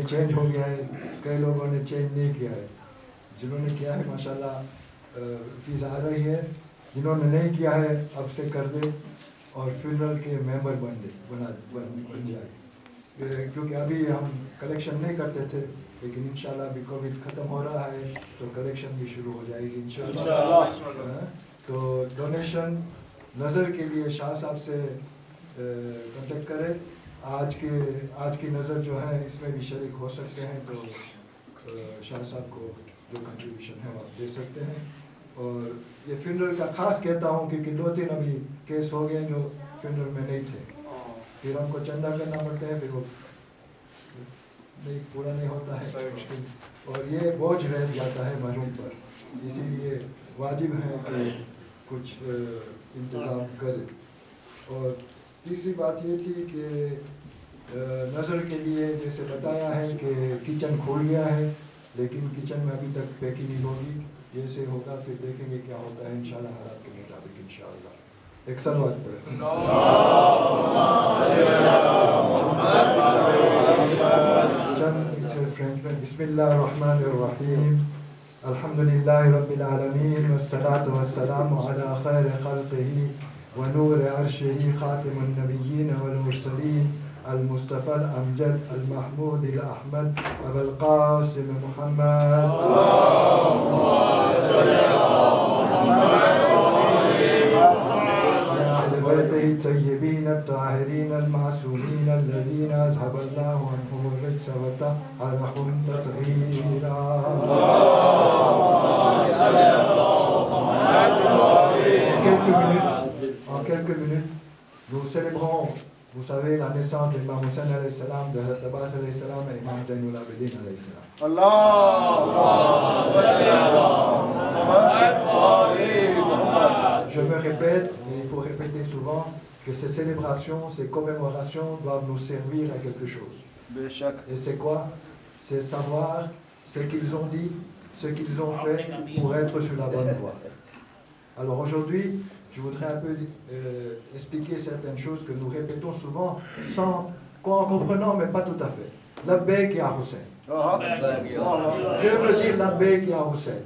चेंज हो गया है, कई लोगों ने चेंज नहीं किया है। जिन्होंने किया है माशाल्लाह फीस आ रही है, जिन्होंने नहीं किया है अब से कर दे और फ्यूनरल के मेंबर बन जाए। क्योंकि अभी हम कलेक्शन नहीं करते थे, लेकिन इंशाल्लाह अभी कोविड ख़त्म हो रहा है तो कलेक्शन भी शुरू हो जाएगी इंशाल्लाह। तो डोनेशन नज़र के लिए शाह साहब से कांटेक्ट करें। आज की नज़र जो है इसमें भी शरीक हो सकते हैं, तो शाह साहब को जो कंट्रीब्यूशन है वो आप दे सकते हैं। और ये फ्यूनरल का खास कहता हूँ क्योंकि 2-3 अभी केस हो गए जो फ्यूनरल में नहीं थे, फिर हमको चंदा करना पड़ता है, फिर वो नहीं पूरा नहीं होता है मुश्किल, और ये बोझ रह जाता है मरहूम पर। इसीलिए वाजिब है कि कुछ इंतज़ाम करें। और तीसरी बात ये थी कि नज़र के लिए जैसे बताया है कि किचन खोल गया है, लेकिन किचन में अभी तक पैकिंग नहीं होगी। जैसे होगा फिर देखेंगे क्या होता है इंशाल्लाह, हालात के मुताबिक इंशाल्लाह। एक सलवात पढ़े। फ्रेंच में बिस्मिल्लाहिर्रहमानिर्रहीम, अल्हम्दुलिल्लाहि रब्बिल आलमीन वस्सलातु वस्सलामु अला खैरि खल्क़िही व नूरि अर्शिही खातिमुन नबिय्यीन वल मुरसलीन अल मुस्तफ़ा अल अमजद अल महमूद अल अहमद अबुल क़ासिम मुहम्मद الطيبين الطاهرين المعصومين الذين أذهب الله عنهم الرجس وطهرهم تطهيرا. En quelques minutes, nous célébrons, vous savez, la naissance de Imam Hussein alayhi salam, de Hazrat Abbas alayhi salam et Imam Zainul Abidin alayhi salam. Je me répète, mais il faut répéter souvent, que ces célébrations, ces commémorations doivent nous servir à quelque chose. Et c'est quoi? C'est savoir ce qu'ils ont dit, ce qu'ils ont fait pour être sur la bonne voie. Alors aujourd'hui, je voudrais un peu expliquer certaines choses que nous répétons souvent en comprenant, mais pas tout à fait. Labbaik ya Hussein. Que veut dire Labbaik ya Hussein?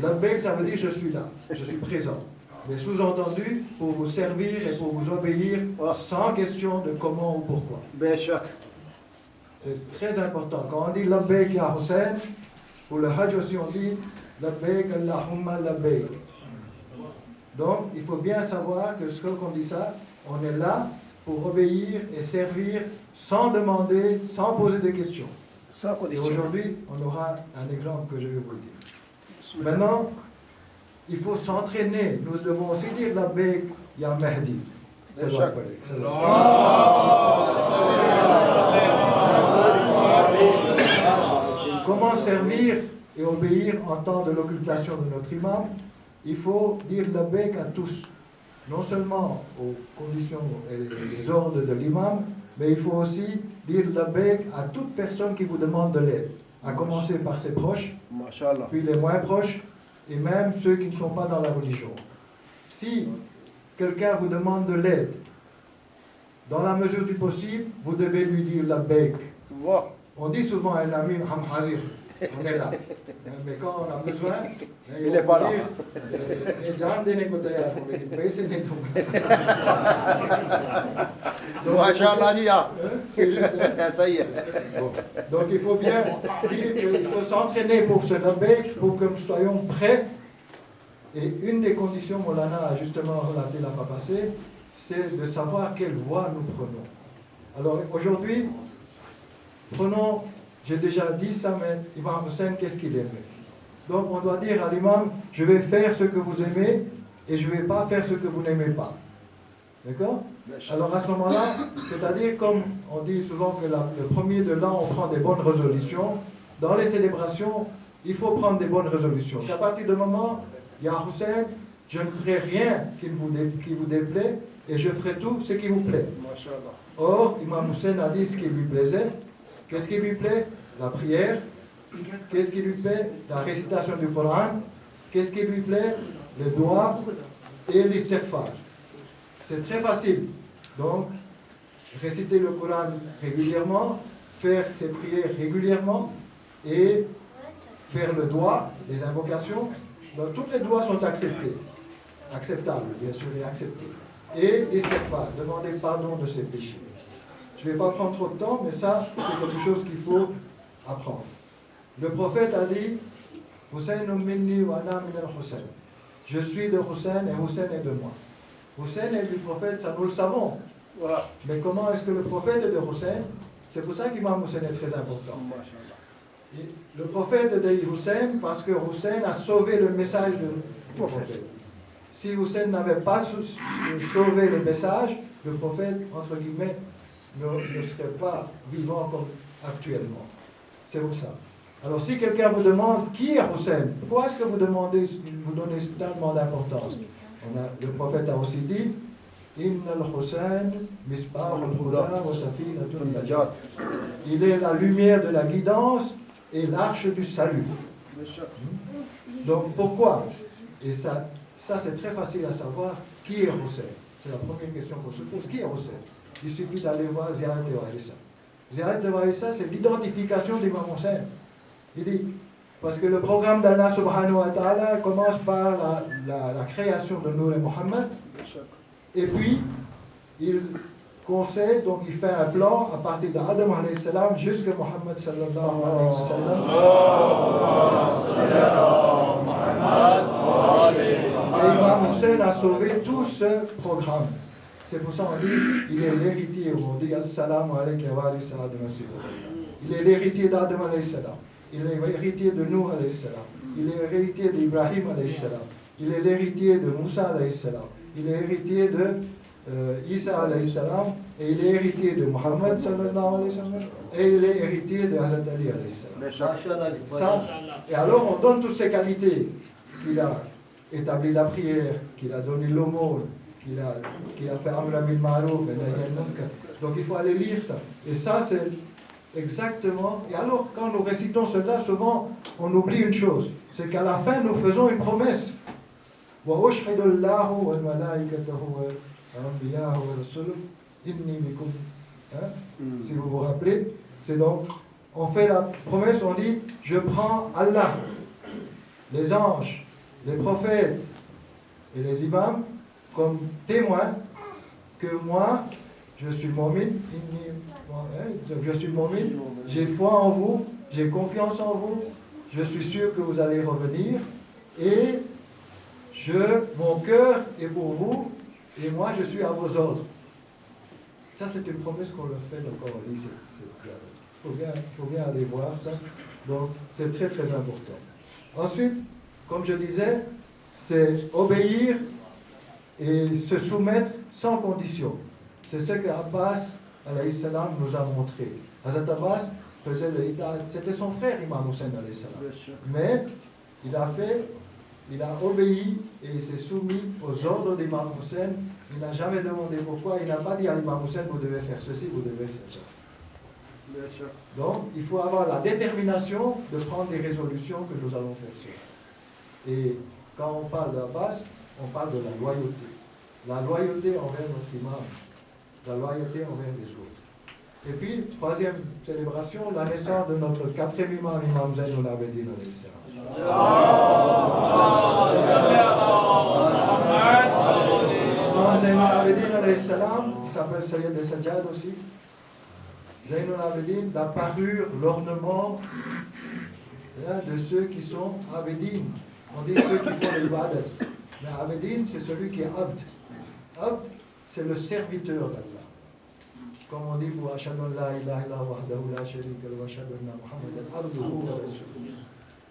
Labbaik, ça veut dire je suis là, je suis présent. Mais sous-entendu, pour vous servir et pour vous obéir, sans question de comment ou pourquoi. C'est très important. Quand on dit Labbaik ya Hussein, pour le Hajj aussi on dit Labbaik Allahumma Labbaik. Donc, il faut bien savoir que quand on dit ça, on est là pour obéir et servir sans demander, sans poser de questions. Et aujourd'hui, on aura un exemple que je vais vous le dire. Maintenant, il faut s'entraîner. Nous devons aussi dire Labbaik ya Mahdi. C'est le Comment servir et obéir en temps de l'occultation de notre imam? Il faut dire Labbaik à tous. Non seulement aux conditions et les ordres de l'imam, mais il faut aussi dire Labbaik à toute personne qui vous demande de l'aide. À commencer par ses proches, puis les moins proches, et même ceux qui ne sont pas dans la religion. Si quelqu'un vous demande de l'aide, dans la mesure du possible, vous devez lui dire Labbaik. On dit souvent à un ami, Ham Hazir, on est là. Mais quand on a besoin, il n'est pas là. Donc il faut bien dire qu'il faut s'entraîner pour ce Labbaik, pour que nous soyons prêts. Et une des conditions, Molana a justement relaté la fois passée, c'est de savoir quelle voie nous prenons. Alors aujourd'hui, prenons, j'ai déjà dit ça, mais Imam Hussein, qu'est-ce qu'il aimait? Donc on doit dire à l'imam, je vais faire ce que vous aimez et je ne vais pas faire ce que vous n'aimez pas. D'accord? Alors à ce moment-là, c'est-à-dire comme on dit souvent que le premier de l'an, on prend des bonnes résolutions, dans les célébrations, il faut prendre des bonnes résolutions. Qu'à partir du moment, Ya Hussein, je ne ferai rien qui vous déplaît et je ferai tout ce qui vous plaît. Or, Imam Hussein a dit ce qui lui plaisait. Qu'est-ce qui lui plaît? La prière. Qu'est-ce qui lui plaît? La récitation du Coran. Qu'est-ce qui lui plaît? Le doigt et l'istighfar. C'est très facile. Donc, réciter le Coran régulièrement, faire ses prières régulièrement et faire le doigt, les invocations. Donc, toutes les doigts sont acceptables, bien sûr, et acceptées. Et l'istighfar, demander pardon de ses péchés. Je ne vais pas prendre trop de temps, mais ça, c'est quelque chose qu'il faut apprendre. Le prophète a dit, Hussein minni wa ana min al-Hussein. Je suis de Hussein et Hussein est de moi. Hussein est du prophète, ça nous le savons. Mais comment est-ce que le prophète est de Hussein? C'est pour ça qu'Imam Hussein est très important. Et le prophète dit Hussein parce que Hussein a sauvé le message du prophète. Si Hussein n'avait pas sauvé le message, le prophète, entre guillemets, ne serait pas vivant comme actuellement. C'est pour ça. Alors si quelqu'un vous demande qui est Hussein, pourquoi est-ce que vous donnez tellement d'importance? Le prophète a aussi dit Inna al-Hussein misbah al-huda wa safinatun najat. Il est la lumière de la guidance et l'arche du salut. Donc pourquoi? Et ça c'est très facile à savoir. Qui est Hussein? C'est la première question qu'on se pose. Qui est Hussein? Il suffit d'aller voir Ziyarat al-Warisa. Ziyarat al-Warisa, c'est l'identification d'Imam Hussein. Il dit, parce que le programme d'Allah subhanahu wa ta'ala commence par la création de Nour et Muhammad, et puis il conseille, donc il fait un plan à partir d'Adam alayhi salam jusqu'à Muhammad sallallahu alayhi wa sallam. Et Imam Hussein a sauvé tout ce programme. C'est pour ça qu'on dit, il est l'héritier, on dit Assalamu alayka wa alayhi salam. Il est l'héritier d'Adam alayhi salam. Il est l'héritier de Nuh alayhi salam. Il est l'héritier d'Ibrahim alayhi salam. Il est l'héritier de Moussa alayhi salam. Il est l'héritier de Isa alayhi salam. Et il est héritier de Muhammad sallallahu alayhi wa sallam. Et il est héritier de Hazrat Ali alayhi salam. Ça, et alors on donne toutes ces qualités qu'il a établi la prière, qu'il a donné l'aumône, qu'il a fait Amr bil Ma'ruf et Nahy anil Munkar. Donc il faut aller lire ça. Et ça c'est exactement. Et alors, quand nous récitons cela, souvent, on oublie une chose. C'est qu'à la fin, nous faisons une promesse. Si vous vous rappelez, c'est donc, on fait la promesse, on dit, je prends Allah, les anges, les prophètes et les imams comme témoins que moi, je suis mu'min, je suis mu'min, j'ai foi en vous, j'ai confiance en vous, je suis sûr que vous allez revenir et mon cœur est pour vous et moi je suis à vos ordres. Ça c'est une promesse qu'on leur fait, donc on lit. Il faut bien aller voir ça, donc c'est très très important. Ensuite, comme je disais, c'est obéir et se soumettre sans condition. C'est ce que Abbas alayhi salam nous a montré. Hazrat Abbas faisait le itaat. C'était son frère Imam Hussein alayhi salam. Mais il a obéi et il s'est soumis aux ordres d'Imam Hussein. Il n'a jamais demandé pourquoi. Il n'a pas dit à l'Imam Hussein, vous devez faire ceci, vous devez faire ça. Donc, il faut avoir la détermination de prendre des résolutions que nous allons faire ça. Et quand on parle d'Abbas, on parle de la loyauté. La loyauté envers notre imam. La loyauté envers les autres. Et puis, troisième célébration, la naissance de notre quatrième imam, Imam Zainul Abidin alayhi salam. Imam Zainul Abidin alayhi salam, il s'appelle Sayyid al-Sajjad aussi. Zainul Abidin, la parure, l'ornement de ceux qui sont Abidin. On dit ceux qui font l'ibadat. Mais Abidin, c'est celui qui est abd. Abd, c'est le serviteur d'Allah. Comme on dit pour Ashhadu an la ilaha illa wahdahu la sharika lahu wa ashhadu anna Muhammadan abduhu wa rasuluh.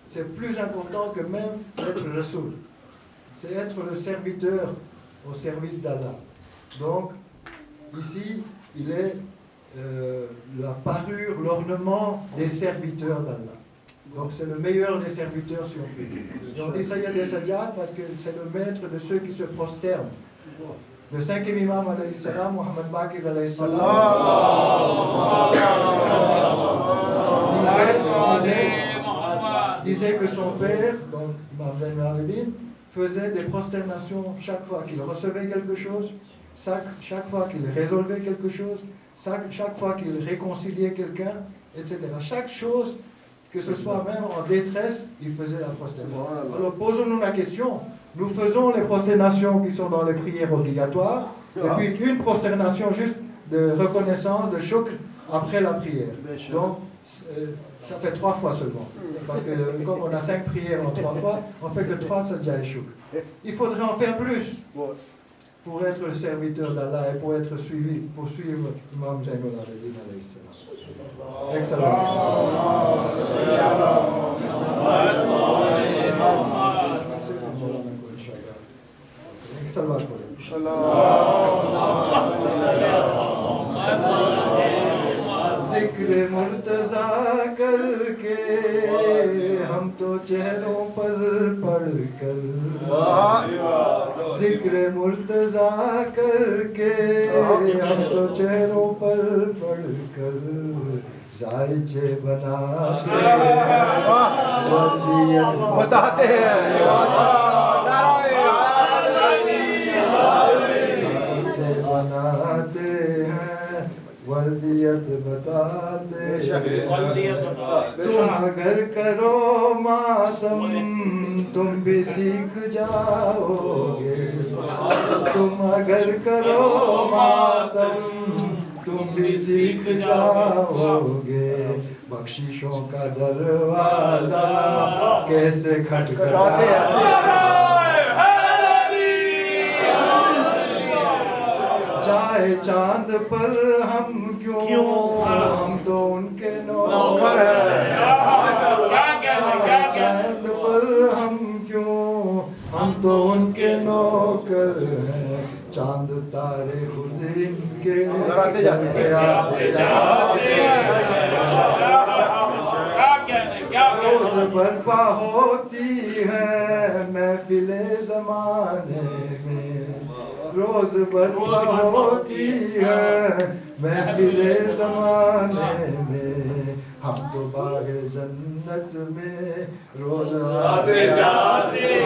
C'est plus important que même être le Rasoul. C'est être le serviteur au service d'Allah. Donc, ici, il est la parure, l'ornement des serviteurs d'Allah. Donc c'est le meilleur des serviteurs si on peut dire. Et on dit Sayyid al-Sajjad parce que c'est le maître de ceux qui se prosternent. Le cinquième imam alayhi salam, Muhammad Baqir alayhi salam, disait que son père, donc Imam Zainul Abidin, faisait des prosternations chaque fois qu'il recevait quelque chose, chaque fois qu'il résolvait quelque chose, chaque fois qu'il réconciliait quelqu'un, etc. Chaque chose, que ce soit même en détresse, il faisait la prosternation. Alors posons-nous la question, nous faisons les prosternations qui sont dans les prières obligatoires, et puis une prosternation juste de reconnaissance, de shukr après la prière. Donc, ça fait 3 fois seulement. Parce que comme on a 5 prières en 3 fois, on fait que 3 sajda et shukr. Il faudrait en faire plus pour être le serviteur d'Allah et pour être suivi, pour suivre Imam Zainul Abidin alayhi salam. Excellent. Excellent. ذکر مرتضی کر کے ہم تو چہروں پر پڑھ کر ذکر مرتضی کر کے ہم تو چہروں پر پڑھ کر زائچے بناتے ہیں بناتے ہیں وردیت بتاتے تم اگر کرو ماتم تم بھی سیکھ جاؤ گے تم اگر کرو ماتم تم بھی سیکھ جاؤ گے بخششوں کا دروازہ کیسے کھٹکھٹاتے ہیں جائے چاند پر ہم کیوں ہم تو ان کے نوکر ہیں جائے چاند پر ہم کیوں ہم تو ان کے نوکر ہیں چاند تارے خود ان کے آتے جاتے روز برپا ہوتی ہے محفل زمانے میں روز برپا ہوتی ہے محفل زمانے میں ہم تو باغ جنت میں روز آتے جاتے